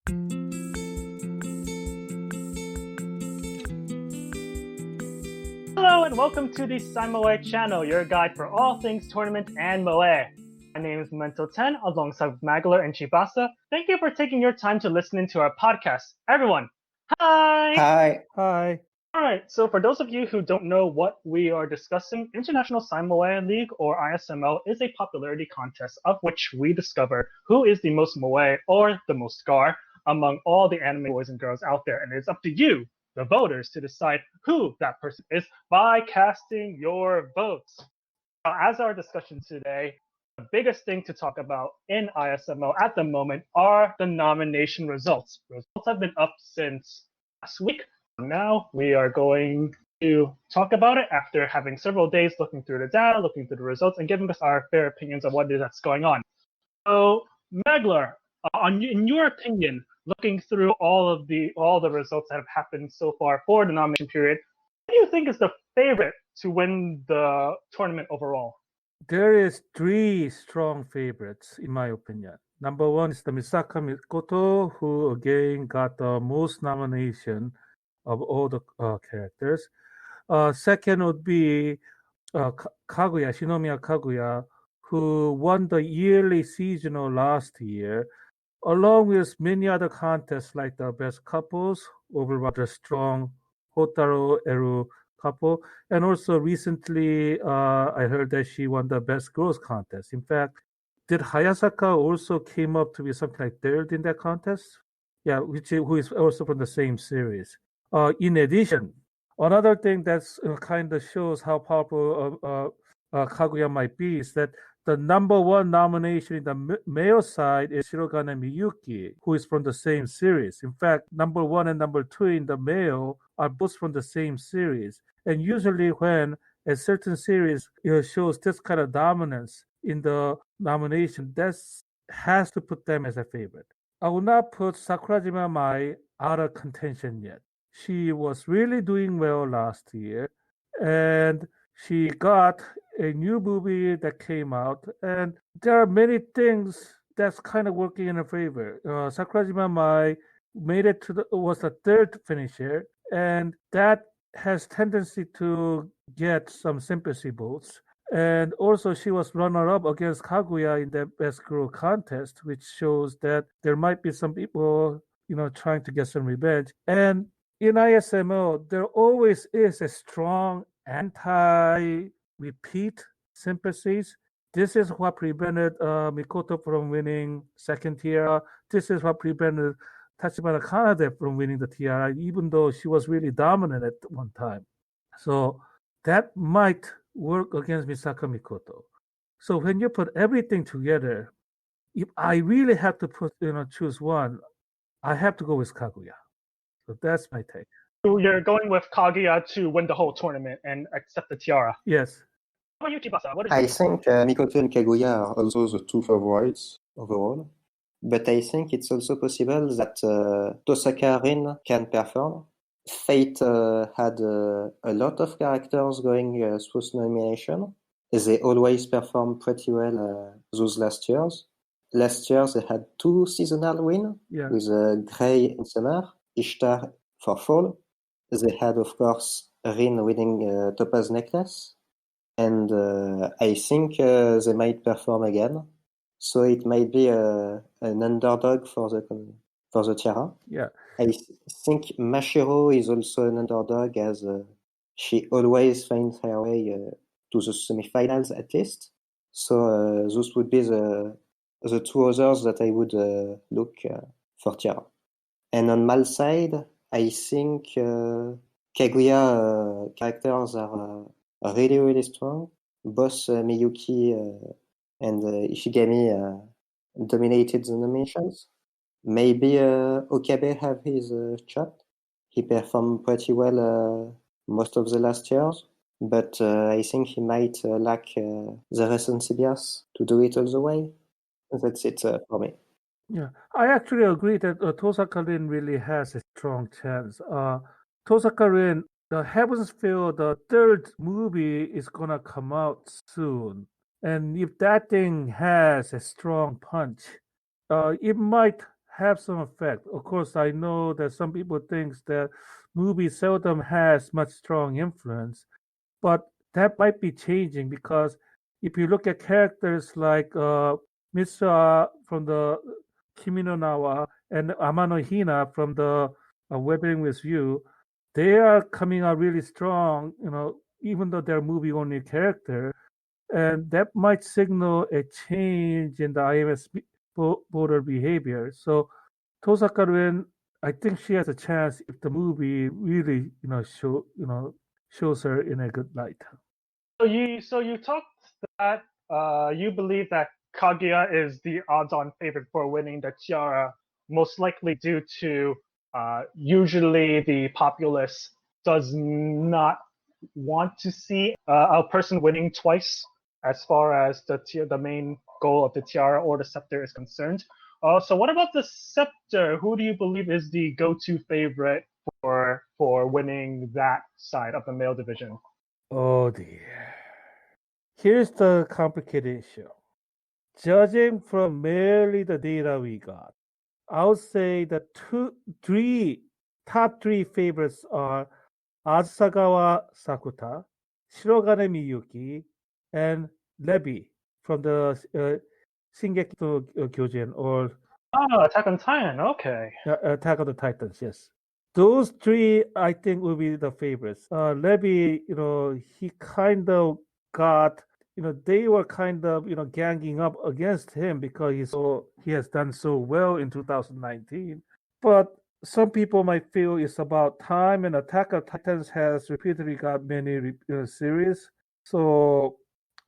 Hello and welcome to the Saimoe channel, your guide for all things tournament and moe. My name is Memento10 alongside Magler and Chibasa. Thank you for taking your time to listen into our podcast. Everyone, hi! Hi. Hi. Alright, so for those of you who don't know what we are discussing, International Saimoe League, or ISML, is a popularity contest of which we discover who is the most moe or the most gar among all the anime boys and girls out there, and it's up to you, the voters, to decide who that person is by casting your votes. As our discussion today, the biggest thing to talk about in ISML at the moment are the nomination results. Results have been up since last week. Now we are going to talk about it after having several days looking through the data, looking through the results, and giving us our fair opinions on what it is that's going on. So, Magler, in your opinion, looking through all the results that have happened so far for the nomination period, what do you think is the favorite to win the tournament overall? There is three strong favorites, in my opinion. Number one is the Misaka Mikoto, who again got the most nomination of all the characters. Second would be Kaguya, Shinomiya Kaguya, who won the yearly seasonal last year, along with many other contests like the best couples over rather strong Hotaro Eru couple. And also recently, I heard that she won the best girls contest. In fact, did Hayasaka also came up to be something like third in that contest? Yeah, who is also from the same series. In addition, another thing that's kind of shows how powerful Kaguya might be is that the number one nomination in the male side is Shirogane Miyuki, who is from the same series. In fact, number one and number two in the male are both from the same series. And usually when a certain series shows this kind of dominance in the nomination, that has to put them as a favorite. I will not put Sakurajima Mai out of contention yet. She was really doing well last year, and she got a new movie that came out, and there are many things that's kind of working in her favor. Sakurajima Mai made it was the third finisher, and that has tendency to get some sympathy votes. And also she was runner-up against Kaguya in the best girl contest, which shows that there might be some people, trying to get some revenge. And in ISMO, there always is a strong anti-repeat sympathies. This is what prevented Mikoto from winning second tiara. This is what prevented Tachibana Kanade from winning the tiara, even though she was really dominant at one time. So that might work against Misaka Mikoto. So when you put everything together, if I really have to choose one, I have to go with Kaguya. So that's my take. So you're going with Kaguya to win the whole tournament and accept the tiara? Yes. How about you, Chibasa? What I think Mikoto and Kaguya are also the two favorites overall. But I think it's also possible that Tosaka Rin can perform. Fate had a lot of characters going through nomination. They always perform pretty well those last years. Last year they had two seasonal wins with Grey in summer, Ishtar for fall. They had, of course, Rin winning Topaz Necklace. And I think they might perform again. So it might be an underdog for the tiara. Yeah. I think Mashiro is also an underdog, as she always finds her way to the semifinals at least. So those would be the two others that I would look for tiara. And on Mal side, I think Kaguya characters are really, really strong. Both Miyuki and Ishigami dominated the nominations. Maybe Okabe have his shot. He performed pretty well most of the last years, but I think he might lack the recent CBS to do it all the way. That's it for me. Yeah, I actually agree that Tosaka Rin really has a strong chance. Tosaka Rin, the Heaven's Feel, the third movie is gonna come out soon. And if that thing has a strong punch, it might have some effect. Of course, I know that some people think that movie seldom has much strong influence, but that might be changing because if you look at characters like Misa from the Kimi no Nawa and Amano Hina from the Weathering with You, they are coming out really strong, even though they're movie only character. And that might signal a change in the IMS voter behavior. So Tosaka Rin, I think she has a chance if the movie really, shows her in a good light. So you talked that you believe that Kaguya is the odds-on favorite for winning the tiara, most likely due to usually the populace does not want to see a person winning twice as far as the main goal of the tiara or the scepter is concerned. So what about the scepter? Who do you believe is the go-to favorite for winning that side of the male division? Oh dear. Here's the complicated issue. Judging from merely the data we got, I would say the top three favorites are Asagawa Sakuta, Shirogane Miyuki, and Lebi from the Shingeki no Kyojin or Oh, Attack on Titan. Okay. Attack of the Titans. Yes, those three I think will be the favorites. Lebi, he kind of got, they were kind of, ganging up against him because he has done so well in 2019. But some people might feel it's about time, and Attack of Titans has repeatedly got many series, so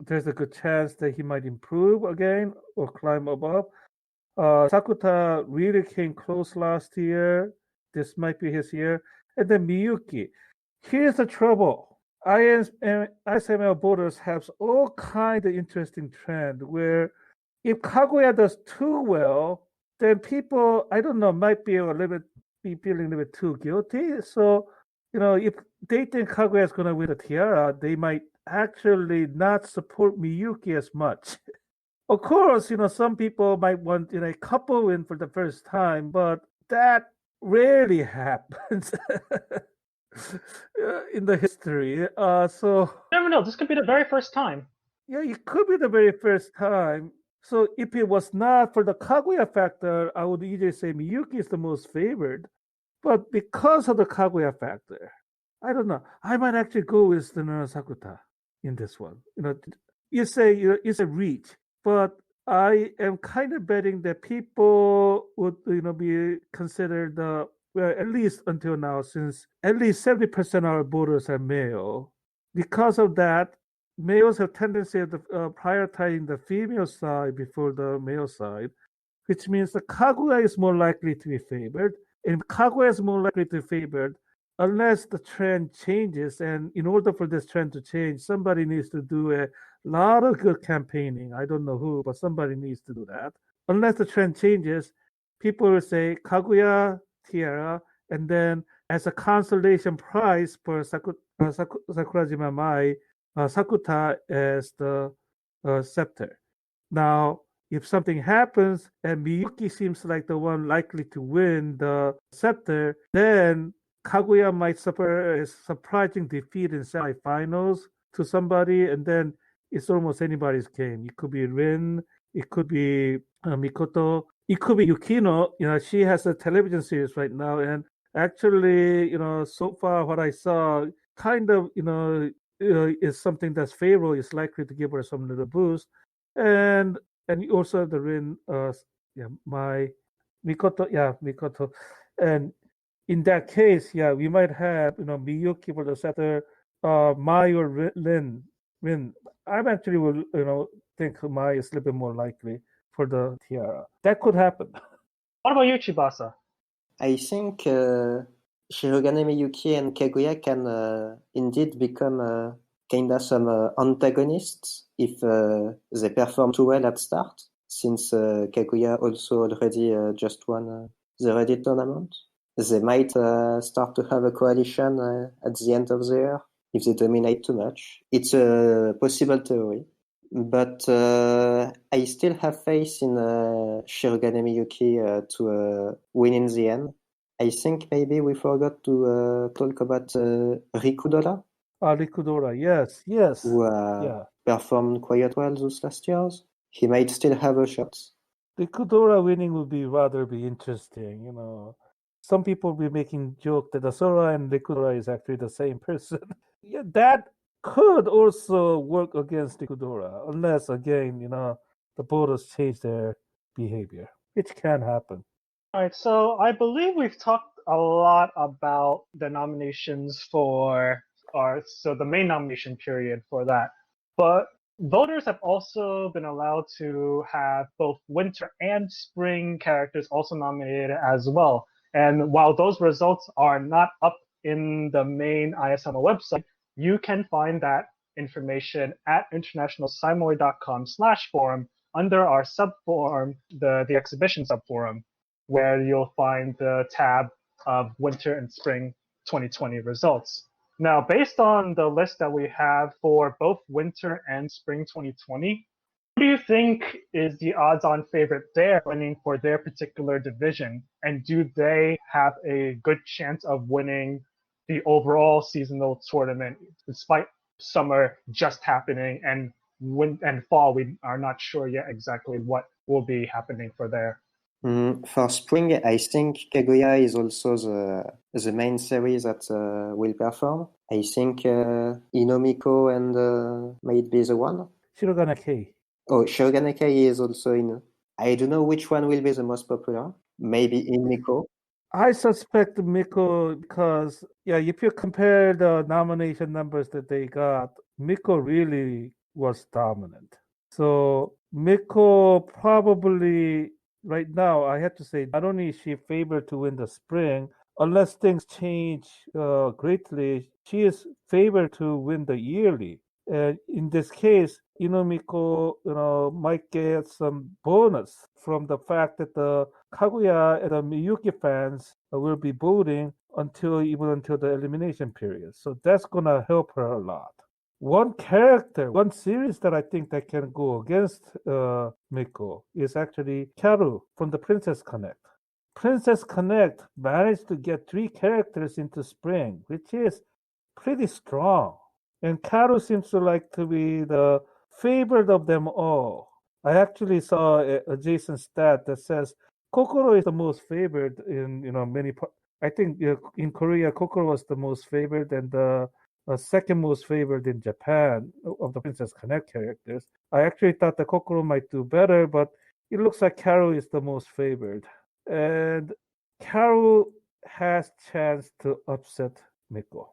there's a good chance that he might improve again or climb above. Sakuta really came close last year. This might be his year. And then Miyuki. Here's the trouble. ISML voters have all kind of interesting trend where if Kaguya does too well, then people, I don't know, might be feeling a little bit too guilty. So, if they think Kaguya is going to win the tiara, they might actually not support Miyuki as much. Of course, some people might want a couple win for the first time, but that rarely happens in the history. So You never know. This could be the very first time. yeah, it could be the very first time. So if it was not for the Kaguya factor, I would easily say Miyuki is the most favored. But because of the Kaguya factor, I don't know. I might actually go with the Sakuta in this one. You say it's a reach, but I am kind of betting that people would be considered well, at least until now, since at least 70% of our voters are male. Because of that, males have tendency of prioritizing the female side before the male side, which means the Kaguya is more likely to be favored. And Kaguya is more likely to be favored unless the trend changes. And in order for this trend to change, somebody needs to do a lot of good campaigning. I don't know who, but somebody needs to do that. Unless the trend changes, people will say Kaguya tiara, and then as a consolation prize for Sakurajima Mai, Sakuta as the scepter. Now, if something happens and Miyuki seems like the one likely to win the scepter, then Kaguya might suffer a surprising defeat in semifinals to somebody, and then it's almost anybody's game. It could be Rin, it could be Mikoto, it could be Yukino. She has a television series right now, and actually, so far what I saw, kind of, is something that's favorable. Is likely to give her some little boost, and you also have the Rin, my Mikoto, and in that case, we might have Miyuki for the scepter, Mai or Rin. I'm actually will think Mai is a little bit more likely for the tiara. That could happen. What about you, Chibasa? I think Shirogane Miyuki and Kaguya can indeed become kind of some antagonists if they perform too well at start, since Kaguya also already just won the Reddit tournament. They might start to have a coalition at the end of the year if they dominate too much. It's a possible theory. But I still have faith in Shirogane Miyuki to win in the end. I think maybe we forgot to talk about Rikudora, Rikudora, yes, who yeah. performed quite well those last years. He might still have a shot. Rikudora winning would be interesting, you know. Some people will be making joke that Asura and Rikudora is actually the same person. Yeah, that could also work against Rikudora, unless again, you know, the voters change their behavior, which can happen. All right, so I believe we've talked a lot about the nominations for the main nomination period for that. But voters have also been allowed to have both winter and spring characters also nominated as well. And while those results are not up in the main ISMO website, you can find that information at internationalsaimoe.com/forum under our subforum, the exhibition subforum, where you'll find the tab of winter and spring 2020 results. Now, based on the list that we have for both winter and spring 2020, who do you think is the odds-on favorite there winning for their particular division? And do they have a good chance of winning the overall seasonal tournament despite summer just happening and fall, we are not sure yet exactly what will be happening for there. For spring, I think Kaguya is also the main series that will perform. I think Inomiko and might be the one. Shirogane Kei. Oh, Shirogane Kei is also in. I don't know which one will be the most popular. Maybe Miko. I suspect Miko because, yeah, if you compare the nomination numbers that they got, Miko really was dominant. So Miko probably, right now, I have to say, not only is she favored to win the spring, unless things change greatly, she is favored to win the yearly. In this case, Inomiko, might get some bonus from the fact that the Kaguya and the Miyuki fans will be voting until the elimination period. So that's gonna help her a lot. One character, one series that I think that can go against Miko is actually Karu from the Princess Connect. Princess Connect managed to get 3 characters into spring, which is pretty strong. And Karu seems to like to be the favorite of them all. I actually saw a Jason stat that says Kokoro is the most favored in many. I think in Korea, Kokoro was the most favored and the second most favored in Japan of the Princess Connect characters. I actually thought that Kokoro might do better, but it looks like Karu is the most favored, and Karu has chance to upset Miko.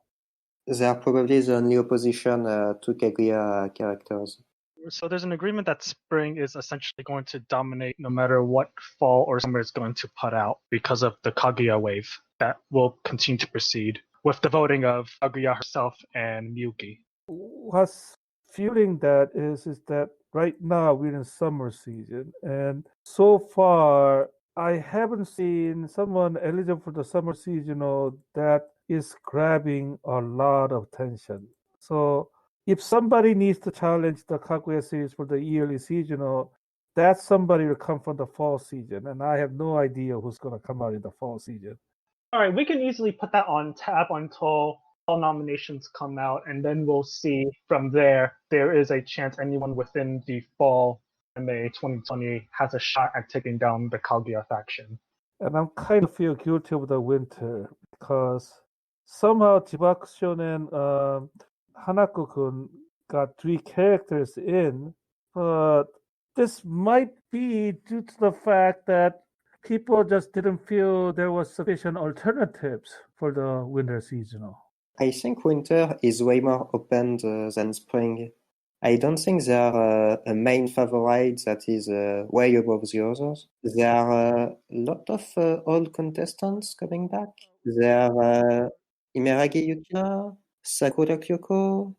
They are probably the only opposition to Kaguya characters. So there's an agreement that spring is essentially going to dominate no matter what fall or summer is going to put out because of the Kaguya wave that will continue to proceed with the voting of Kaguya herself and Miyuki. What's fueling that is that right now we're in summer season, and so far I haven't seen someone eligible for the summer seasonal that is grabbing a lot of attention. So if somebody needs to challenge the Kaguya series for the yearly seasonal, that somebody will come from the fall season, and I have no idea who's going to come out in the fall season. All right, we can easily put that on tab until all nominations come out, and then we'll see from there. There is a chance anyone within the fall anime 2020 has a shot at taking down the Kaguya faction. And I'm kind of feel guilty of the winter because somehow Chibaku Shonen Hanako-kun got 3 characters in, but this might be due to the fact that people just didn't feel there was sufficient alternatives for the winter seasonal. I think winter is way more open than spring. I don't think there are a main favorite that is way above the others. There are a lot of old contestants coming back. There are Imeragi Yukina, Sakura Kyoko,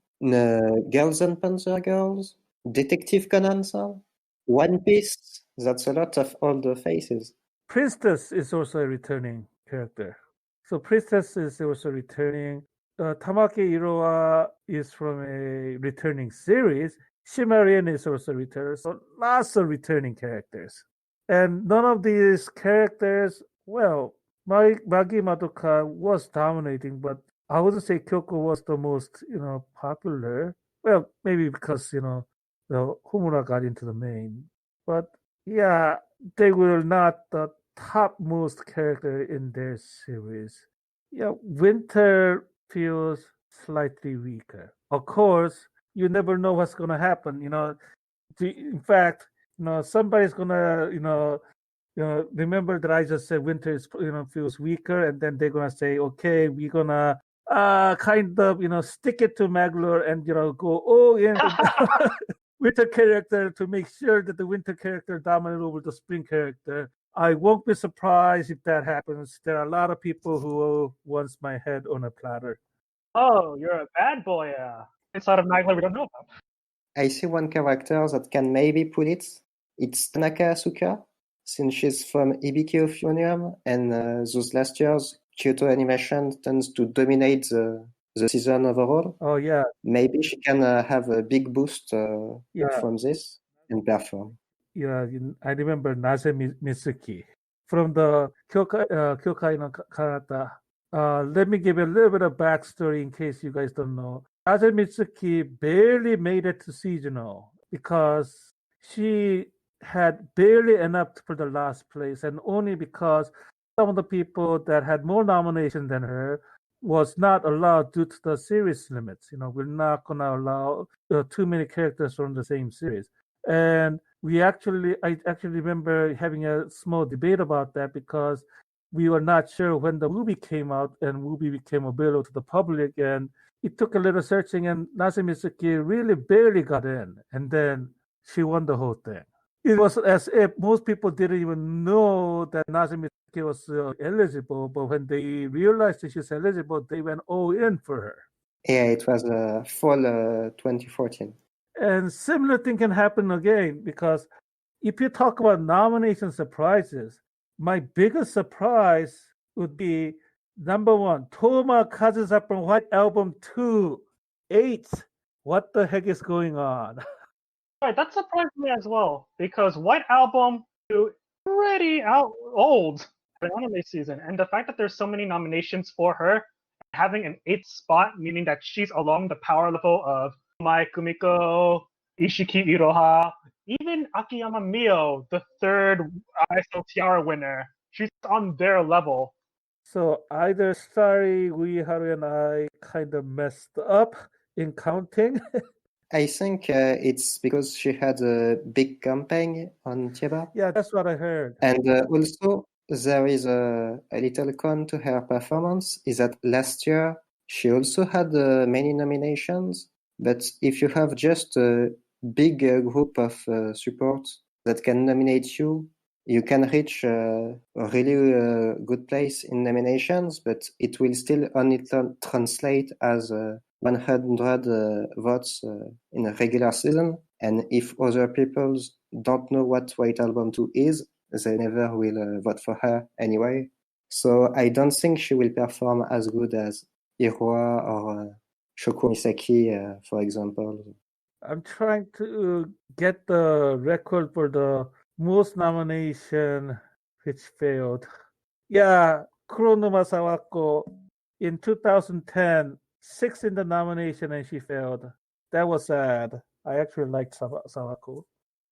Girls and Panzer Girls, Detective Conan-san, One Piece. That's a lot of old faces. Princess is also a returning character. So Princess is also returning. Tamake Iroha is from a returning series. Shimarian is also returned, so lots of returning characters. And none of these characters, well, Magi Madoka was dominating, but I wouldn't say Kyoko was the most, popular. Well, maybe because, the Homura got into the main. But yeah, they were not the topmost character in their series. Yeah, Winter feels slightly weaker. Of course, you never know what's going to happen. In fact, somebody's going to, remember that I just said Winter is, feels weaker, and then they're going to say, okay, we're going to kind of, stick it to Maglor and, go all in with the Winter character to make sure that the Winter character dominates over the Spring character. I won't be surprised if that happens. There are a lot of people who wants my head on a platter. Oh, you're a bad boy. Inside of Nagler we don't know about. I see one character that can maybe pull it. It's Tanaka Asuka, since she's from Hibiki Euphonium, and those last years, Kyoto Animation tends to dominate the season overall. Oh, yeah. Maybe she can have a big boost from this and perform. Yeah, I remember Naze Mitsuki from the Kyokai no Karata. Let me give you a little bit of backstory in case you guys don't know. Naze Mitsuki barely made it to seasonal because she had barely enough for the last place, and only because some of the people that had more nominations than her was not allowed due to the series limits. We're not going to allow too many characters from the same series. And I actually remember having a small debate about that because we were not sure when the movie came out and movie became available to the public, and it took a little searching, and Naze Mitsuki really barely got in, and then she won the whole thing. It was as if most people didn't even know that Naze Mitsuki was eligible, but when they realized that she's eligible, they went all in for her. Yeah, it was fall 2014. And similar thing can happen again, because if you talk about nomination surprises, my biggest surprise would be number 1, Toma Kazusa from White Album 2, 8. What the heck is going on? Right, that surprised me as well, because White Album is pretty old for an anime season, and the fact that there's so many nominations for her, having an 8th spot, meaning that she's along the power level of Mai Kumiko, Ishiki Iroha, even Akiyama Mio, the 3rd ISO Tiara winner. She's on their level. So either Sari, Uiharu, and I kind of messed up in counting. I think it's because she had a big campaign on Tieba. Yeah, that's what I heard. And also, there is a little con to her performance, is that last year she also had many nominations, but if you have just a big group of support that can nominate you, you can reach a really good place in nominations, but it will still only translate as 100 votes in a regular season. And if other people don't know what White Album 2 is, they never will vote for her anyway. So I don't think she will perform as good as Iroha or Shoko Misaki, for example. I'm trying to get the record for the most nomination which failed. Yeah, Kuronuma Sawako in 2010, 6 in the nomination and she failed. That was sad. I actually liked Sawako.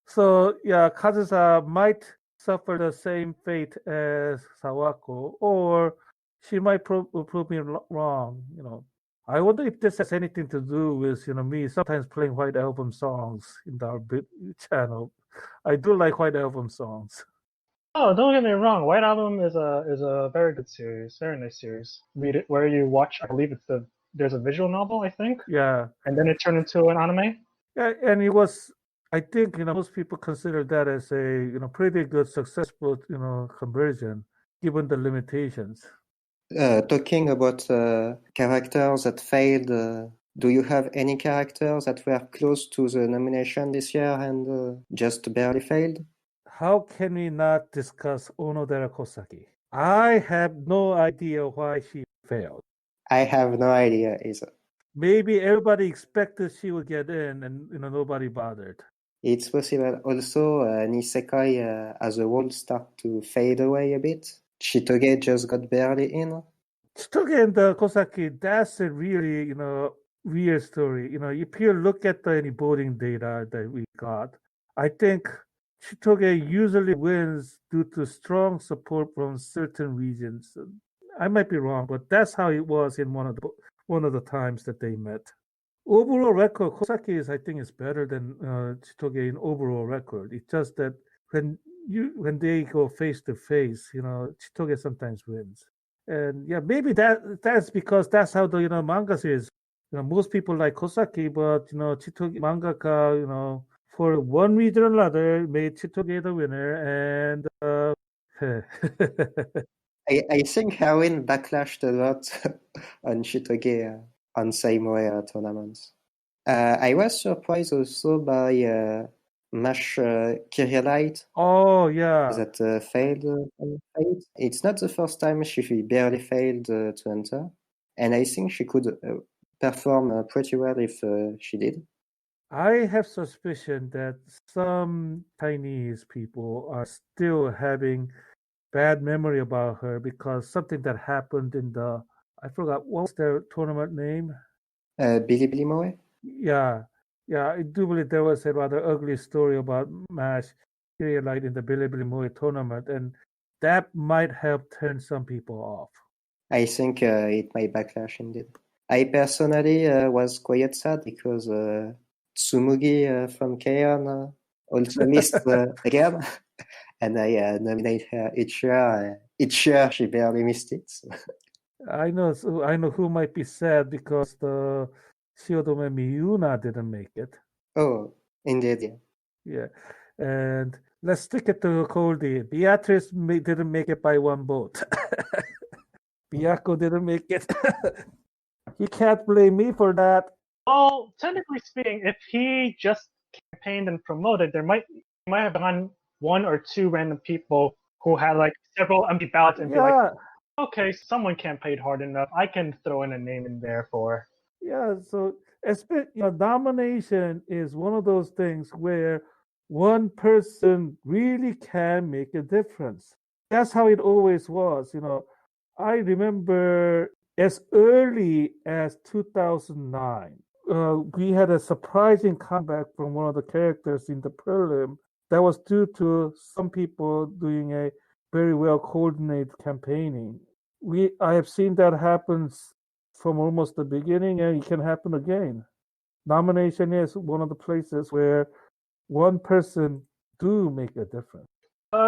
So yeah, Kazusa might suffer the same fate as Sawako, or she might prove me wrong. I wonder if this has anything to do with me sometimes playing White Album songs in our channel. I do like White Album songs. Oh, don't get me wrong. White Album is a very good series, very nice series. Read it where you watch. I believe there's a visual novel, I think. Yeah. And then it turned into an anime. Yeah, and it was. I think most people consider that as a pretty good successful conversion given the limitations. Talking about characters that failed, do you have any characters that were close to the nomination this year and just barely failed? How can we not discuss Onodera Kosaki? I have no idea why she failed. I have no idea either. maybe everybody expected she would get in, and nobody bothered. It's possible. Also, Nisekoi, as a whole, start to fade away a bit. Chitoge just got barely in. Chitoge and Kosaki, that's a really, weird story. If you look at any voting data that we got, I think Chitoge usually wins due to strong support from certain regions. I might be wrong, but that's how it was in one of the times that they met. Overall record, Kosaki I think, is better than Chitoge in overall record. It's just that when they go face to face, Chitoge sometimes wins. And yeah, maybe that's because that's how the manga is. Most people like Kosaki, but Chitoge mangaka, for one reason or another, made Chitoge the winner, and I think Hawin backlashed a lot on Chitoge on Saimoe tournaments. I was surprised also by Mash Kyrielite. Oh yeah, That failed. It's not the first time she barely failed to enter, and I think she could perform pretty well if she did. I have suspicion that some Chinese people are still having bad memory about her because something that happened in I forgot what was their tournament name. Billy Moe. Yeah, I do believe there was a rather ugly story about Mash Kyrielite in the Bilibili Moe tournament, and that might have turned some people off. I think it might backlash indeed. I personally was quite sad because Tsumugi from Keion also missed again, and I nominate her each year. Each year she barely missed it. So. I know who might be sad because the Shiodome Miyuna didn't make it. Oh, indeed, yeah. Yeah, and let's stick it to Coldie. Beatrice didn't make it by one vote. Byaku didn't make it. You can't blame me for that. Well, technically speaking, if he just campaigned and promoted, there might have gone one or two random people who had like several empty ballots and be like, okay, someone campaigned hard enough. I can throw in a name in there for. Yeah, so nomination is one of those things where one person really can make a difference. That's how it always was. I remember as early as 2009, we had a surprising comeback from one of the characters in the prelim that was due to some people doing a very well coordinated campaigning. I have seen that happen from almost the beginning, and it can happen again. Nomination is one of the places where one person do make a difference.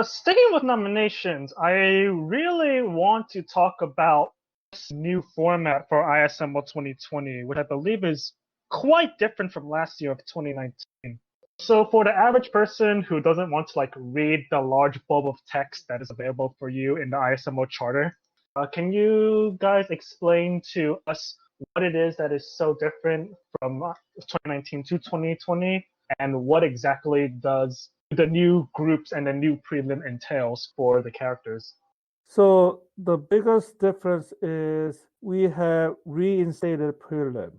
Sticking with nominations, I really want to talk about this new format for ISML 2020, which I believe is quite different from last year of 2019. So for the average person who doesn't want to read the large bulb of text that is available for you in the ISML charter, can you guys explain to us what it is that is so different from 2019 to 2020, and what exactly does the new groups and the new prelim entails for the characters? So the biggest difference is we have reinstated prelim.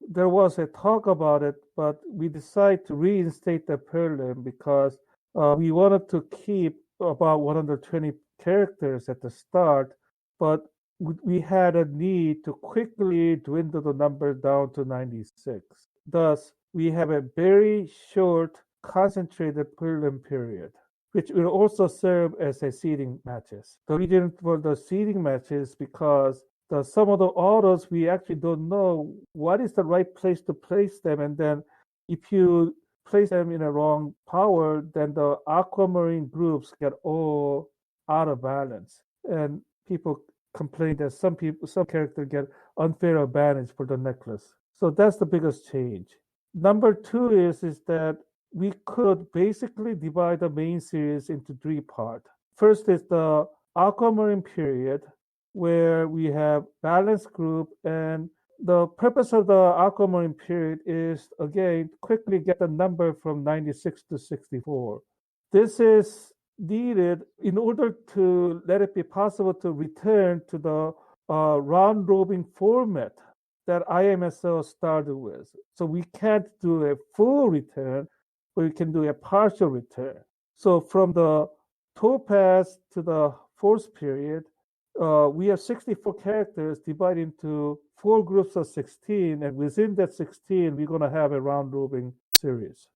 There was a talk about it, but we decided to reinstate the prelim because we wanted to keep about 120 characters at the start, but we had a need to quickly dwindle the number down to 96. Thus, we have a very short, concentrated prelim period, which will also serve as a seeding matches. The reason for the seeding matches because some of the autos we actually don't know what is the right place to place them, and then if you place them in a wrong power, then the aquamarine groups get all out of balance, and people complain that some characters get unfair advantage for the necklace. So that's the biggest change. Number two is that we could basically divide the main series into three parts. First is the aquamarine period, where we have balanced group, and the purpose of the aquamarine period is again quickly get the number from 96 to 64. This is needed in order to let it be possible to return to the round robin format that IMSL started with. So we can't do a full return, but we can do a partial return. So from the topaz to the fourth period, we have 64 characters divided into 4 groups of 16, and within that 16, we're going to have a round robin series.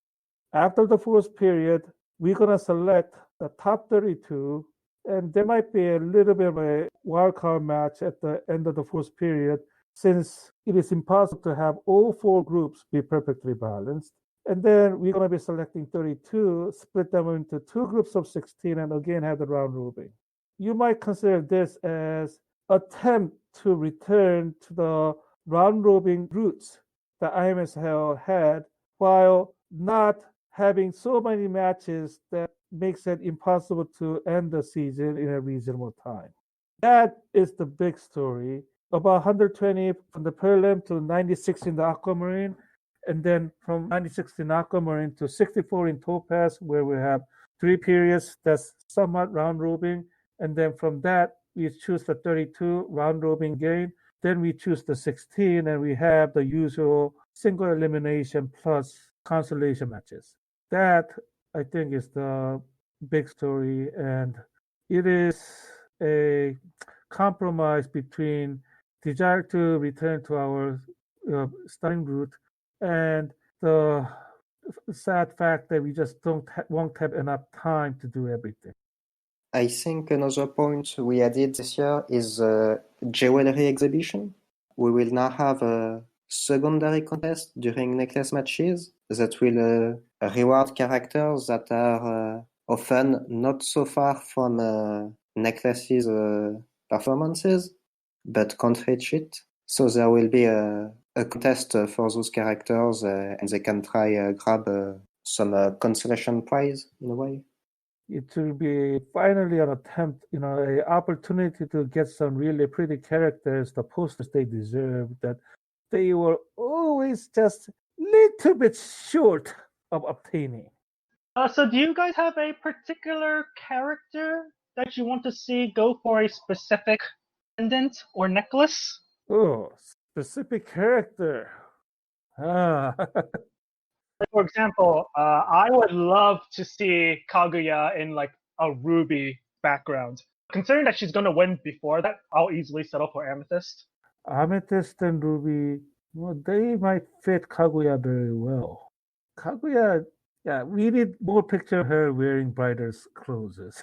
After the fourth period, we're going to select the top 32, and there might be a little bit of a wildcard match at the end of the fourth period, since it is impossible to have all 4 groups be perfectly balanced. And then we're going to be selecting 32, split them into 2 groups of 16, and again have the round robin. You might consider this as attempt to return to the round robin roots that IMSL had, while not having so many matches that makes it impossible to end the season in a reasonable time. That is the big story. About 120 from the prelim to 96 in the aquamarine, and then from 96 in aquamarine to 64 in topaz, where we have 3 periods that's somewhat round robin, and then from that we choose the 32 round robin game. Then we choose the 16, and we have the usual single elimination plus consolation matches. That, I think, is the big story, and it is a compromise between desire to return to our starting route and the sad fact that we just won't have enough time to do everything. I think another point we added this year is jewelry exhibition. We will now have a secondary contest during necklace matches that will reward characters that are often not so far from necklaces performances, but can't reach it. So there will be a contest for those characters, and they can try grab some consolation prize in a way. It will be finally an attempt, an opportunity to get some really pretty characters, the posters they deserve, that they were always just a little bit short of obtaining. So do you guys have a particular character that you want to see go for a specific pendant or necklace? Oh, specific character. For example, I would love to see Kaguya in like a ruby background. Considering that she's gonna win before that, I'll easily settle for Amethyst. Amethyst and Ruby, well, they might fit Kaguya very well. Kaguya, yeah, we need more picture of her wearing brighter clothes.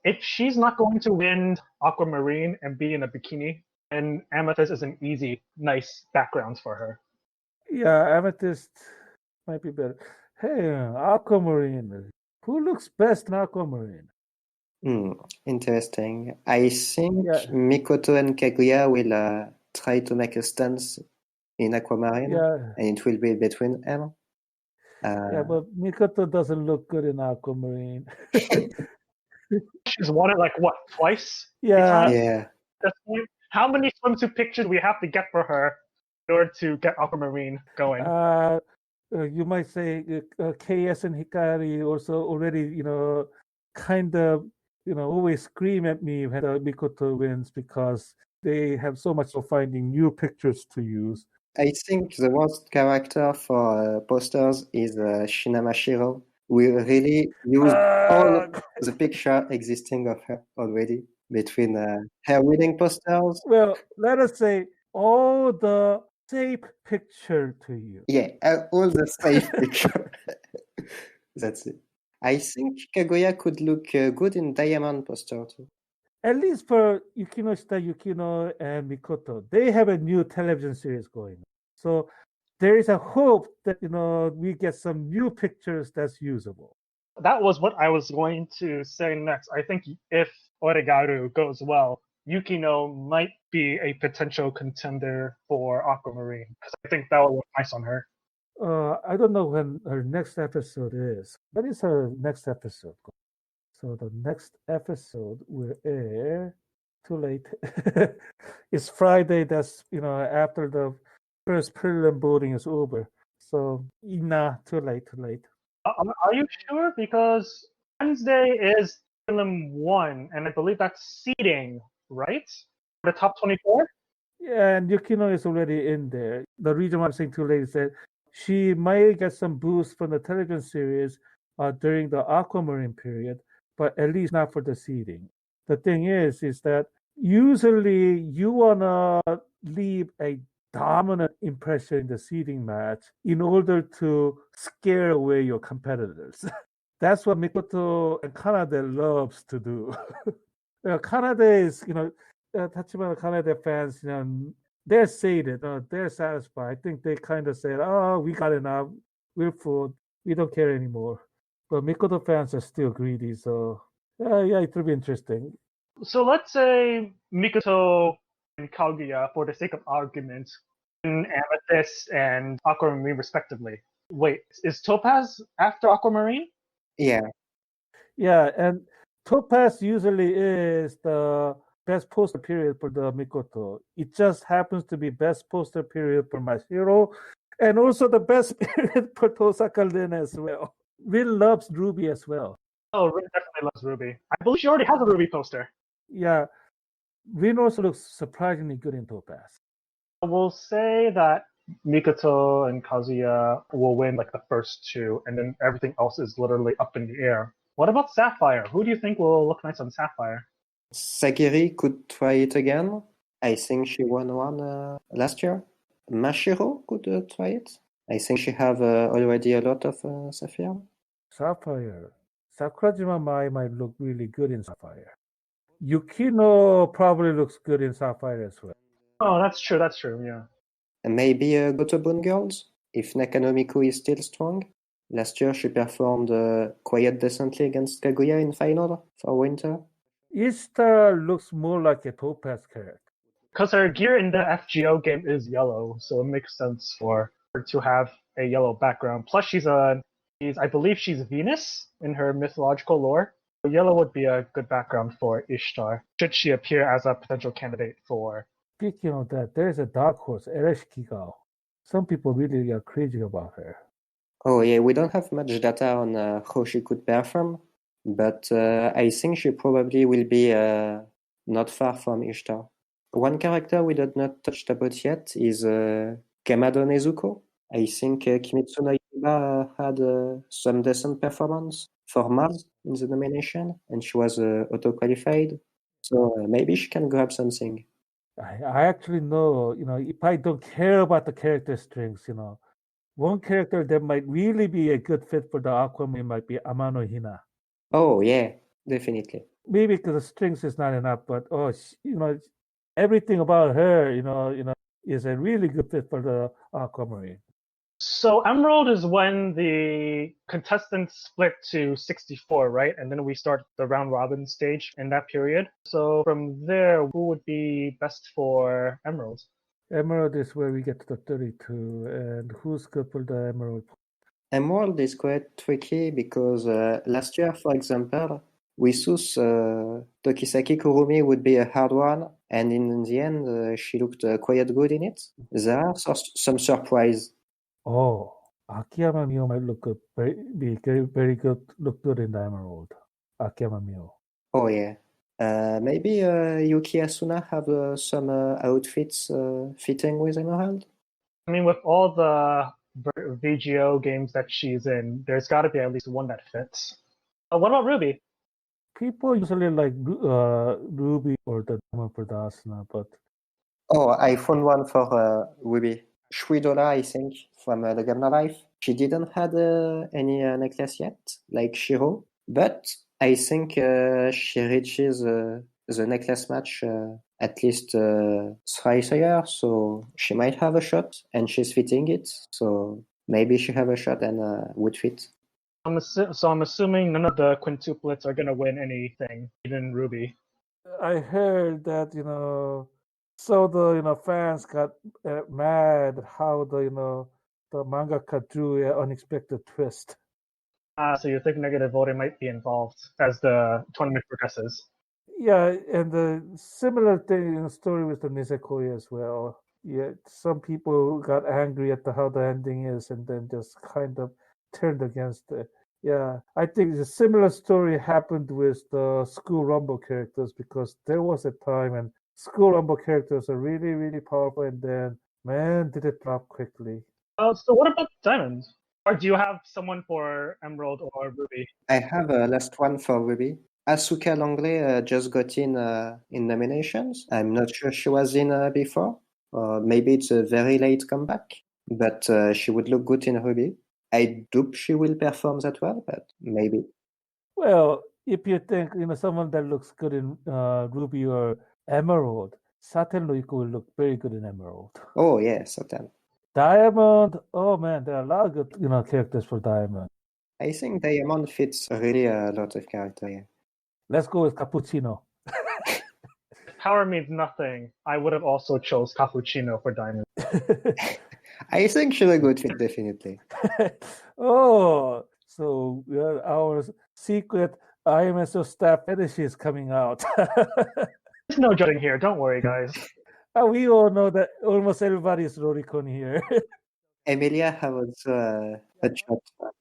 If she's not going to win Aquamarine and be in a bikini, then Amethyst is an easy, nice background for her. Yeah, Amethyst might be better. Hey, Aquamarine. Who looks best in Aquamarine? Interesting. I think Yeah. Mikoto and Kaguya will try to make a stance in Aquamarine, and it will be between them. Yeah, but Mikoto doesn't look good in Aquamarine. She's won it like what, twice? Yeah. Yeah. How many swimsuit pictures do we have to get for her in order to get Aquamarine going? You might say KS and Hikari also already, kind of, always scream at me when Mikoto wins because they have so much of finding new pictures to use. I think the worst character for posters is Shinamashiro. We really used all the picture existing of her already between her winning posters. Well, let us say all the safe picture to you. Yeah, all the safe picture. That's it. I think Kaguya could look good in diamond poster too. At least for Yukinoshita, Yukino, and Mikoto, they have a new television series going on. So there is a hope that we get some new pictures that's usable. That was what I was going to say next. I think if Oregaru goes well, Yukino might be a potential contender for Aquamarine because I think that will look nice on her. I don't know when her next episode is. When is her next episode? So the next episode will air too late. It's Friday. That's after the first prelim voting is over. So too late. Are you sure? Because Wednesday is prelim 1, and I believe that's seeding, right? The top 24. Yeah, and Yukino is already in there. The reason why I'm saying too late is that she might get some boost from the television series during the Aquamarine period, but at least not for the seeding. The thing is that usually you wanna leave a dominant impression in the seeding match in order to scare away your competitors. That's what Mikoto and Kanade loves to do. Kanade is, Tachibana Kanade fans, they're sated, they're satisfied. I think they kind of said, "Oh, we got enough. We're full. We don't care anymore." But Mikoto fans are still greedy, so yeah, it will be interesting. So let's say Mikoto and Kaguya, for the sake of argument, in Amethyst and Aquamarine respectively. Wait, is Topaz after Aquamarine? Yeah, Yeah, and Topaz usually is the best poster period for the Mikoto. It just happens to be best poster period for Mashiro, and also the best period for Tosaka Lin as well. Will loves Ruby as well. Oh, Rin definitely loves Ruby. I believe she already has a Ruby poster. Yeah, Rin also looks surprisingly good in Topaz. We'll say that Mikoto and Kazuya will win like the first two, and then everything else is literally up in the air. What about Sapphire? Who do you think will look nice on Sapphire? Sagiri could try it again. I think she won one last year. Mashiro could try it. I think she have already a lot of Sapphire. Sapphire. Sakurajima Mai might look really good in Sapphire. Yukino probably looks good in Sapphire as well. Oh, that's true. That's true. Yeah. And maybe Gotobun Girls, if Nakanomiku is still strong. Last year she performed quite decently against Kaguya in final for winter. Ishtar looks more like a Topaz character. Because her gear in the FGO game is yellow, so it makes sense for her to have a yellow background. Plus, I believe she's Venus in her mythological lore. So yellow would be a good background for Ishtar, should she appear as a potential candidate for. Speaking of that, there's a dark horse, Ereshkigal. Some people really are crazy about her. Oh yeah, we don't have much data on how she could perform, but I think she probably will be not far from Ishtar. One character we did not touch about yet is Kamado Nezuko. I think Kimitsu no Yaiba had some decent performance for Mars in the nomination, and she was auto-qualified. So maybe she can grab something. I actually know, if I don't care about the character strings, one character that might really be a good fit for the Aquaman might be Amano Hina. Oh yeah, definitely. Maybe because the strings is not enough, but everything about her, is a really good fit for the Aquamarine. So Emerald is when the contestants split to 64, right? And then we start the round robin stage in that period. So from there, who would be best for Emerald? Emerald is where we get to the 32, and who's good for the Emerald? Emerald is quite tricky because last year, for example, we thought Tokisaki Kurumi would be a hard one, and in the end, she looked quite good in it. There are some surprise. Oh, Akiyama Mio might look good, be very good, look good in the Emerald. Akiyama Mio. Oh yeah. Maybe Yuki Asuna have some outfits fitting with Emerald? I mean, with all the VGO games that she's in, there's got to be at least one that fits. What about Ruby? People usually like Ruby or the Diamond for the Asuna, but Oh, I found one for Ruby. Shridola, I think, from the Gamma Life. She didn't had any necklace yet, like Shiro, but I think she reaches the necklace match at least thrice a year, so she might have a shot, and she's fitting it, so maybe she have a shot and would fit. So I'm assuming none of the quintuplets are going to win anything, even Ruby. I heard that so the fans got mad how the mangaka drew an unexpected twist. So you think negative voting might be involved as the tournament progresses? Yeah, and the similar thing in the story with the Nisekoi as well. Yeah, some people got angry at how the ending is, and then just kind of turned against it. Yeah, I think a similar story happened with the School Rumble characters because there was a time when school rumble characters are really, really powerful, and then, man, did it drop quickly. So what about Diamond? Or do you have someone for Emerald or Ruby? I have a last one for Ruby. Asuka Langley just got in nominations. I'm not sure she was in before. Maybe it's a very late comeback, but she would look good in Ruby. I doubt she will perform that well, but maybe. Well, if you think someone that looks good in Ruby or Emerald, Saten Luiko will look very good in Emerald. Oh yeah, Satan. Diamond, oh man, there are a lot of good characters for Diamond. I think Diamond fits really a lot of character here. Let's go with Cappuccino. Power means nothing. I would have also chose Cappuccino for Diamond. I think she will good fit, definitely. Oh, so our secret IMSO staff fetish is coming out. There's no judging here. Don't worry, guys. We all know that almost everybody is Roricon here. Emilia has also a shot.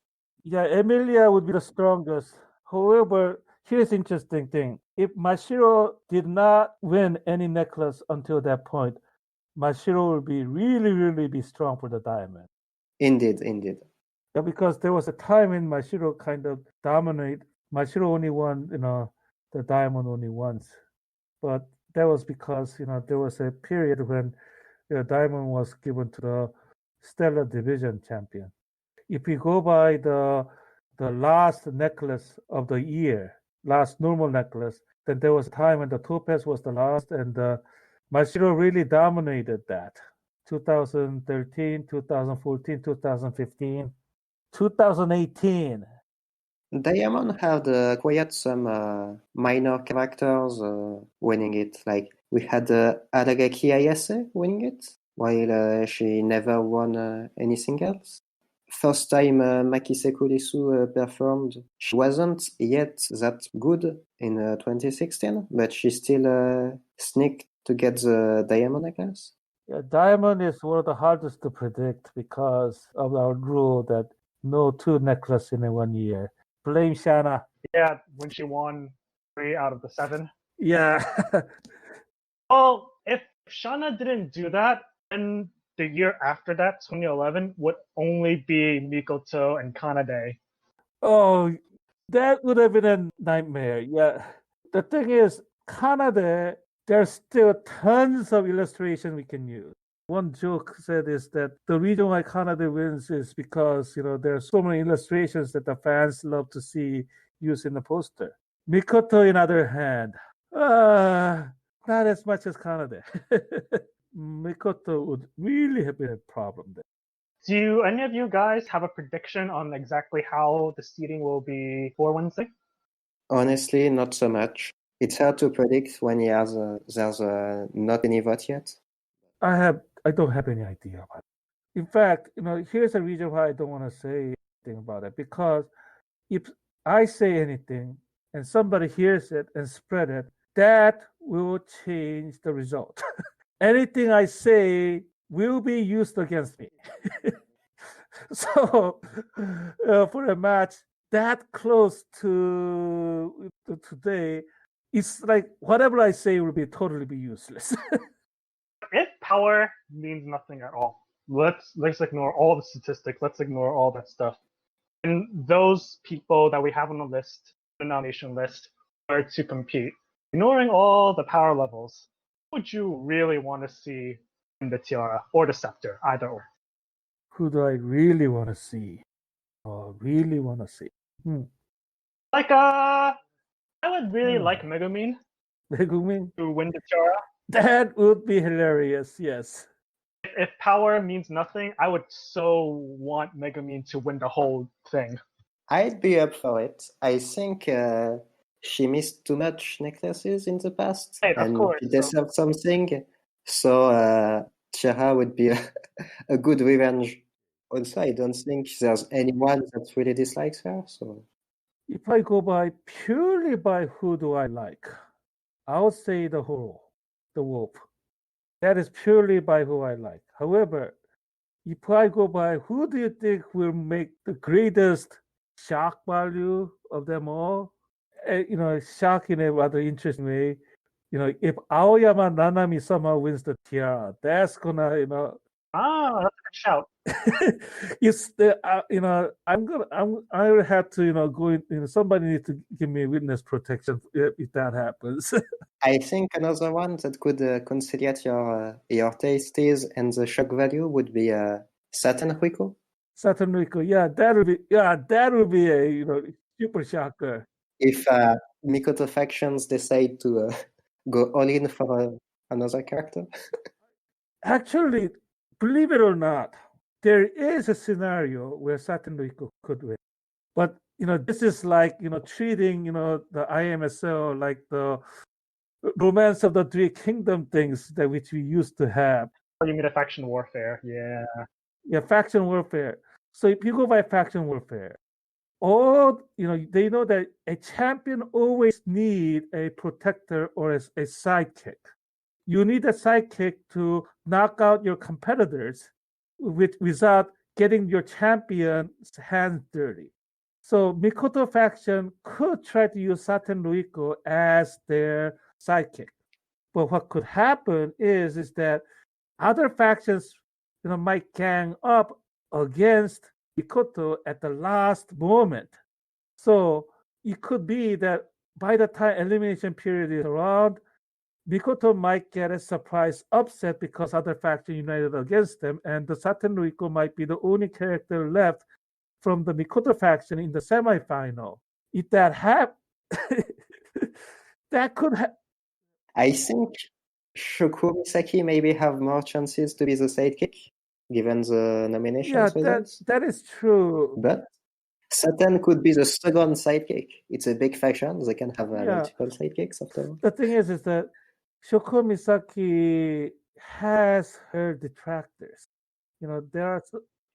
Yeah, Emilia would be the strongest. However, here's the interesting thing. If Mashiro did not win any necklace until that point, Mashiro will be really, really be strong for the diamond. Indeed. Yeah, because there was a time when Mashiro kind of dominated. Mashiro only won, the diamond only once. But that was because, there was a period when diamond was given to the Stellar Division champion. If we go by the last necklace of the year, last normal necklace, then there was a time when the Topaz was the last, and Mashiro really dominated that. 2013, 2014, 2015, 2018. Diamond had quite some minor characters winning it. Like we had Aragaki Ayase winning it, while she never won anything else. First time Makise Kurisu performed, she wasn't yet that good in 2016, but she still sneaked to get the diamond necklace. Yeah, diamond is one of the hardest to predict because of our rule that no two necklaces in 1 year. Blame Shana. Yeah, when she won 3 out of the 7. Yeah. Well, if Shana didn't do that, then the year after that, 2011, would only be Mikoto and Kanade. Oh, that would have been a nightmare. Yeah. The thing is, Kanade, there's still tons of illustration we can use. One joke said is that the reason why Kanade wins is because, there are so many illustrations that the fans love to see used in the poster. Mikoto, on the other hand, not as much as Kanade. Mikoto would really have been a problem there. Do any of you guys have a prediction on exactly how the seeding will be for Wednesday? Honestly, not so much. It's hard to predict when there's not any vote yet. I don't have any idea about it. In fact, here's a reason why I don't want to say anything about it. Because if I say anything and somebody hears it and spread it, that will change the result. Anything I say will be used against me. So for a match that close to today, it's like whatever I say will be totally be useless. If power means nothing at all, let's ignore all the statistics. Let's ignore all that stuff. And those people that we have on the list, the nomination list, are to compete. Ignoring all the power levels, what would you really want to see in the tiara or the scepter, either or? Who do I really want to see? Like, I would really like Megumin Megumin? to win the tiara. That would be hilarious, yes. If power means nothing, I would so want Megumin to win the whole thing. I'd be up for it. I think she missed too much necklaces in the past, Hey, and of course, she deserved something. So Chera would be a good revenge. Also, I don't think there's anyone that really dislikes her. So If I go purely by who do I like, I would say the Horo, the wolf. That is purely by who I like. However, if I go by who do you think will make the greatest shock value of them all, shock in a rather interesting way, if Aoyama Nanami somehow wins the tiara, that's gonna, Ah, that's a good shout. it's the I will have to go in. Somebody needs to give me witness protection if that happens. I think another one that could conciliate your tastes and the shock value would be Satin Rico. Saturn Rico, that would be a super shocker. If Mikoto factions decide to go all in for another character. Actually, believe it or not, there is a scenario where Saturn Rico could win. But this is like treating the IMSL like the Romance of the Three Kingdom things that which we used to have. Oh, you mean a faction warfare? Yeah. Yeah, faction warfare. So if you go by faction warfare, they know that a champion always need a protector or a sidekick. You need a sidekick to knock out your competitors without getting your champion's hands dirty. So Mikoto faction could try to use Saten Ruiko as their sidekick. But what could happen is that other factions might gang up against Mikoto at the last moment. So it could be that by the time elimination period is around, Mikoto might get a surprise upset because other faction united against them, and the Saten Ruiko might be the only character left from the Mikoto faction in the semifinal. If that happens, that could happen. I think Shoko Misaki maybe have more chances to be the sidekick, given the nominations results. That is true. But Satan could be the second sidekick. It's a big faction. They can have multiple sidekicks after. The thing is that Shoko Misaki has her detractors.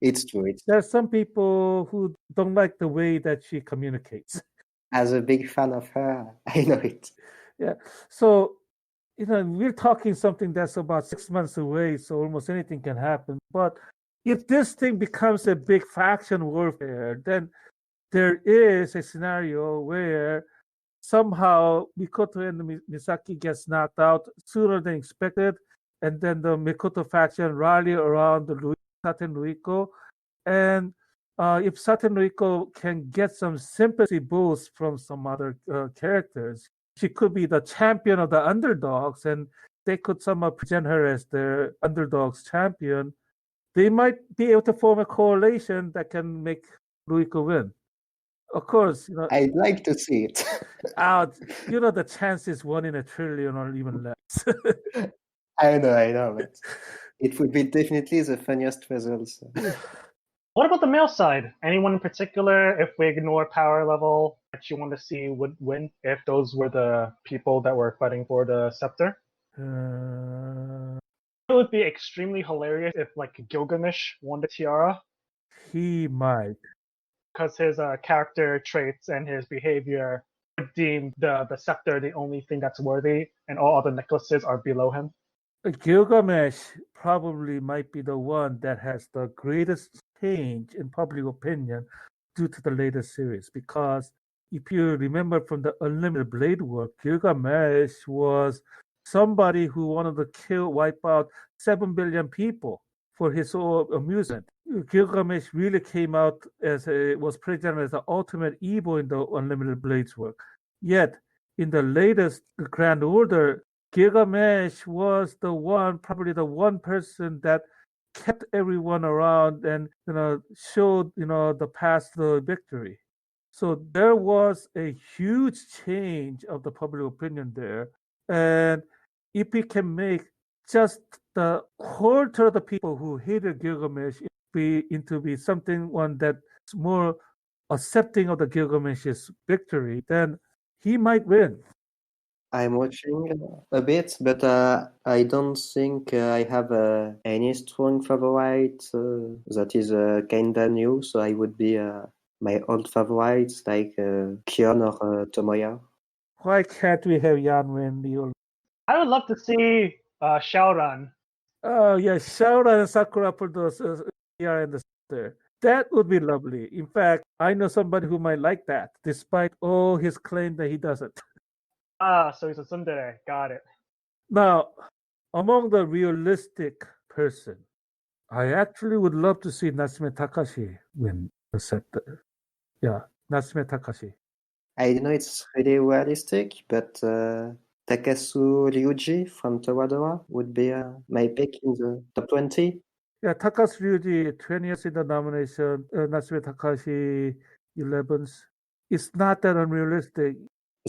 It's true. There are some people who don't like the way that she communicates. As a big fan of her, I know it. Yeah. So, we're talking something that's about 6 months away, so almost anything can happen. But if this thing becomes a big faction warfare, then there is a scenario where somehow Mikoto and Misaki gets knocked out sooner than expected, and then the Mikoto faction rally around the Saten Ruiko, and if Saten Ruiko can get some sympathy boost from some other characters, she could be the champion of the underdogs, and they could somehow present her as their underdogs champion. They might be able to form a coalition that can make Ruiko win. Of course, I'd like to see it. The chance is 1 in a trillion or even less. I know, but it would be definitely the funniest results. What about the male side? Anyone in particular, if we ignore power level, that you want to see would win if those were the people that were fighting for the scepter? It would be extremely hilarious if, like, Gilgamesh won the tiara. He might. Because his character traits and his behavior would deem the scepter the only thing that's worthy, and all other necklaces are below him. Gilgamesh probably might be the one that has the greatest change in public opinion due to the latest series, because if you remember from the Unlimited Blade War, Gilgamesh was somebody who wanted to wipe out 7 billion people for his own amusement. Gilgamesh really came out was presented as the ultimate evil in the Unlimited Blades work. Yet, in the latest Grand Order, Gilgamesh was probably the one person that kept everyone around and showed the path to victory. So there was a huge change of the public opinion there, and if we can make just the quarter of the people who hated Gilgamesh be one that's more accepting of the Gilgamesh's victory, then he might win. I'm watching a bit, but I don't think I have any strong favorite that is kinda new. So I would be my old favorites like Kion or Tomoya. Why can't we have Yan win? I would love to see Xiaoran. Oh yeah, Xiaoran and Sakura for those and the sister. That would be lovely. In fact, I know somebody who might like that, despite all his claim that he doesn't. So he's a tsundere. Got it. Now, among the realistic person, I actually would love to see Natsume Takashi win the scepter. Yeah, Natsume Takashi. I know it's really realistic, but Takasu Ryuji from Toradora would be my pick in the top 20. Yeah, Takasu Ryuji, 20th in the nomination, Natsume Takashi, 11th. It's not that unrealistic.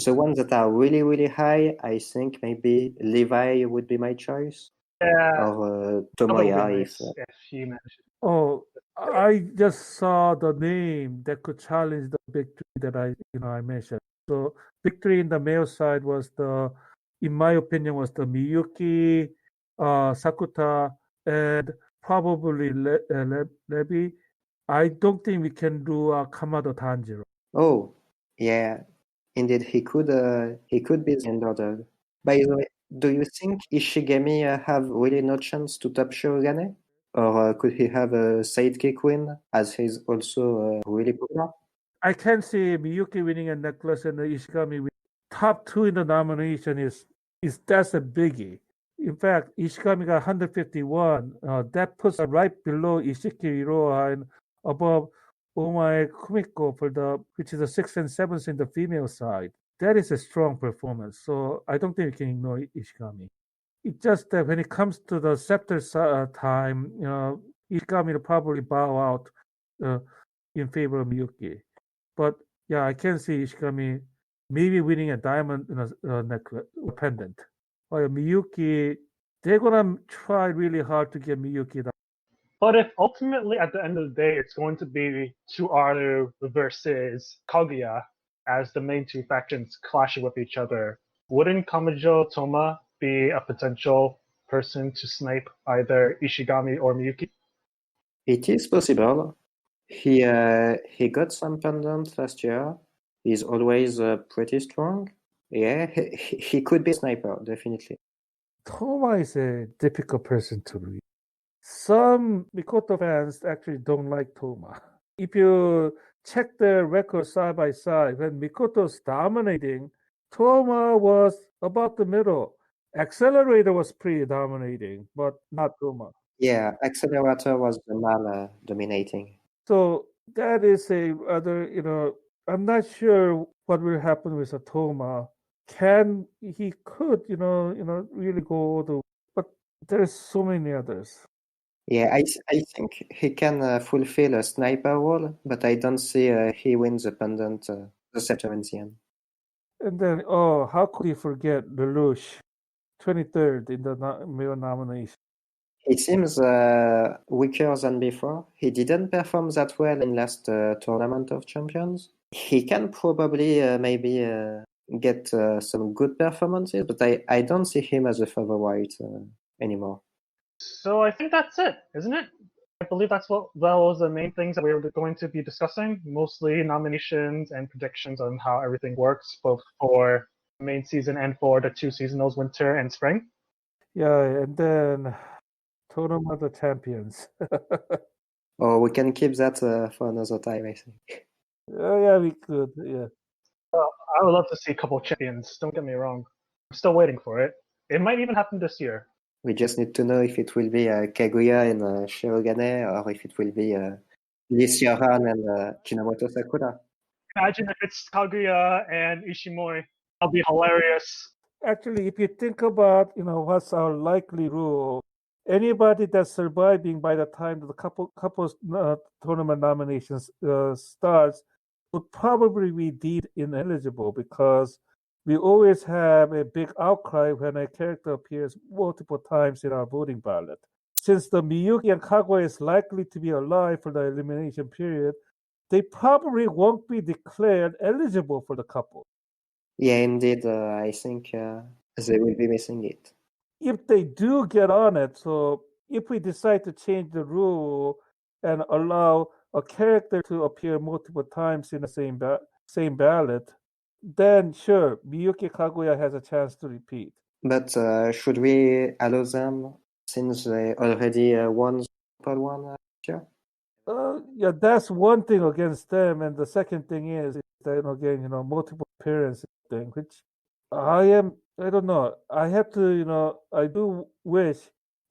The ones that are really, really high, I think maybe Levi would be my choice. Yeah. Or That would be Tomoya nice if he managed. Oh, I just saw the name that could challenge the big three that I mentioned. So big three in the male side was in my opinion, was the Miyuki, Sakuta, and probably Lebi. I don't think we can do Kamado Tanjiro. Oh, yeah. Indeed, he could be the underdog. By the way, do you think Ishigami have really no chance to top Shirogane? Or could he have a sidekick win, as he's also really popular? I can see Miyuki winning a necklace and Ishigami winning. Top two in the nomination is that's a biggie. In fact, Ishigami got 151. That puts her right below Ishiki Iroha and above Omae Kumiko which is the sixth and seventh in the female side. That is a strong performance. So I don't think we can ignore Ishigami. It's just that when it comes to the scepter time, Ishigami will probably bow out in favor of Miyuki. But yeah, I can see Ishigami maybe winning a diamond necklace pendant. While Miyuki, they're gonna try really hard to get Miyuki. But if ultimately at the end of the day it's going to be Tsuaru versus Kaguya as the main two factions clashing with each other, wouldn't Kamajo Toma be a potential person to snipe either Ishigami or Miyuki? It is possible. He got some pendant last year. He's always pretty strong. Yeah, he could be a sniper, definitely. Toma is a difficult person to read. Some Mikoto fans actually don't like Toma. If you check their records side by side, when Mikoto's dominating, Toma was about the middle. Accelerator was pretty dominating, but not Toma. Yeah, Accelerator was the man dominating. So that is a other, I'm not sure what will happen with Toma. He could, really go to, but there's so many others. Yeah, I think he can fulfill a sniper role, but I don't see he wins the pendant, the scepter in the end. And then, how could you forget Lelouch, 23rd in the male nomination? He seems weaker than before. He didn't perform that well in last Tournament of Champions. He can probably maybe get some good performances, but I don't see him as a favorite anymore. So I think that's it, isn't it? I believe that was the main things that we were going to be discussing, mostly nominations and predictions on how everything works, both for the main season and for the two seasonals, winter and spring. Yeah, and then Tournament of Champions. Or we can keep that for another time, I think. Yeah, we could. Yeah. I would love to see a couple of champions. Don't get me wrong. I'm still waiting for it. It might even happen this year. We just need to know if it will be Kaguya and Shirogane, or if it will be Lee Sioran and Chinamoto Sakura. Imagine if it's Kaguya and Ishimori. That'll be hilarious. Actually, if you think about, what's our likely rule, anybody that's surviving by the time the couples tournament nominations starts would probably be deemed ineligible because we always have a big outcry when a character appears multiple times in our voting ballot. Since the Miyuki and Kaguya is likely to be alive for the elimination period, they probably won't be declared eligible for the couple. Yeah, indeed, I think they will be missing it. If they do get on it, so if we decide to change the rule and allow a character to appear multiple times in the same ballot, then sure, Miyuki Kaguya has a chance to repeat. But should we allow them since they already won the Super one year? Yeah, that's one thing against them, and the second thing is that again, multiple appearances thing, which I don't know. I have to, I do wish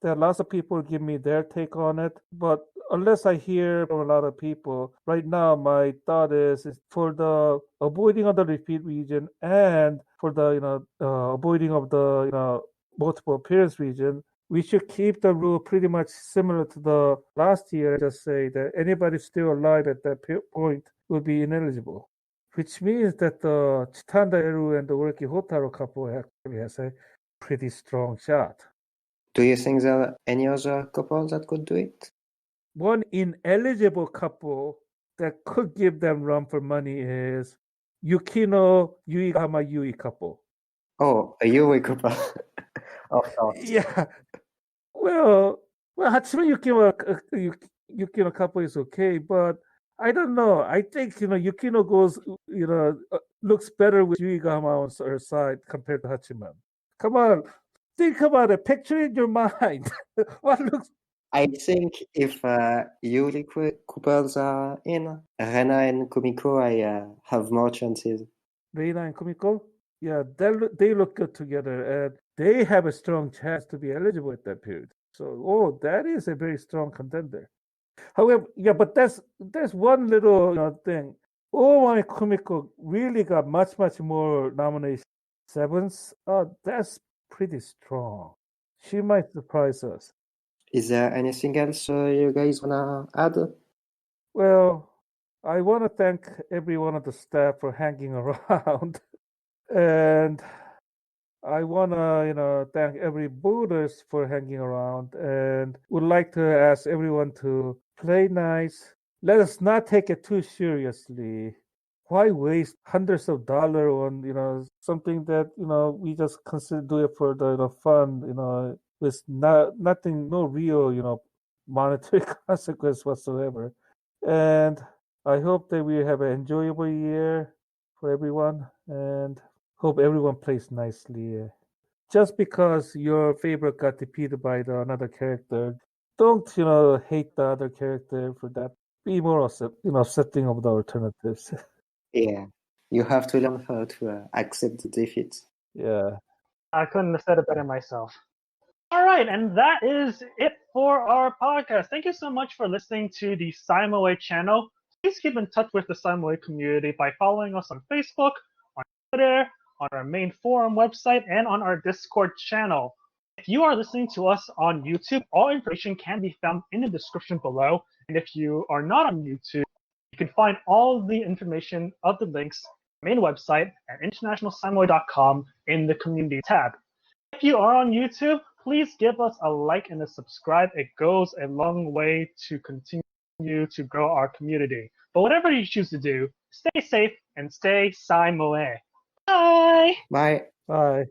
that lots of people give me their take on it, but unless I hear from a lot of people, right now my thought is for the avoiding of the repeat region and for the, avoiding of the, multiple appearance region, we should keep the rule pretty much similar to the last year. Just say that anybody still alive at that point would be ineligible, which means that the Chitanda Eru and the Ureki Hotaro couple actually has a pretty strong shot. Do you think there are any other couple that could do it? One ineligible couple that could give them run for money is Yukino Yuigahama Yui couple. Oh, a Yui couple. Of course. Yeah. Well, Hatsune Yukino couple is okay, but I don't know. I think Yukino looks better with Yuigahama on her side compared to Hachiman. Come on, think about it. Picture in your mind. What looks? I think if Yuri couples are in, Rena and Kumiko, I have more chances. Reina and Kumiko? Yeah, they look good together, and they have a strong chance to be eligible at that period. So, that is a very strong contender. However, yeah, but there's one little thing. Ouma and Kumiko really got much more nominations. Sevens. That's pretty strong. She might surprise us. Is there anything else you guys wanna add? Well, I want to thank every one of the staff for hanging around, and I want to thank every Buddhist for hanging around, and would like to ask everyone to play nice. Let us not take it too seriously. Why waste hundreds of dollars on something that we just consider do it for the fun, with nothing, no real monetary consequence whatsoever. And I hope that we have an enjoyable year for everyone, and hope everyone plays nicely. Just because your favorite got defeated by another character, don't hate the other character for that. Be more accepting of the alternatives. Yeah, you have to learn how to accept the defeat. Yeah. I couldn't have said it better myself. All right, and that is it for our podcast. Thank you so much for listening to the Saimoe channel. Please keep in touch with the Saimoe community by following us on Facebook, on Twitter, on our main forum website, and on our Discord channel. If you are listening to us on YouTube, all information can be found in the description below. And if you are not on YouTube, you can find all the information of the links main website at internationalsaimoe.com in the community tab. If you are on YouTube, please give us a like and a subscribe. It goes a long way to continue to grow our community. But whatever you choose to do, stay safe and stay Saimoe. Bye! Bye! Bye.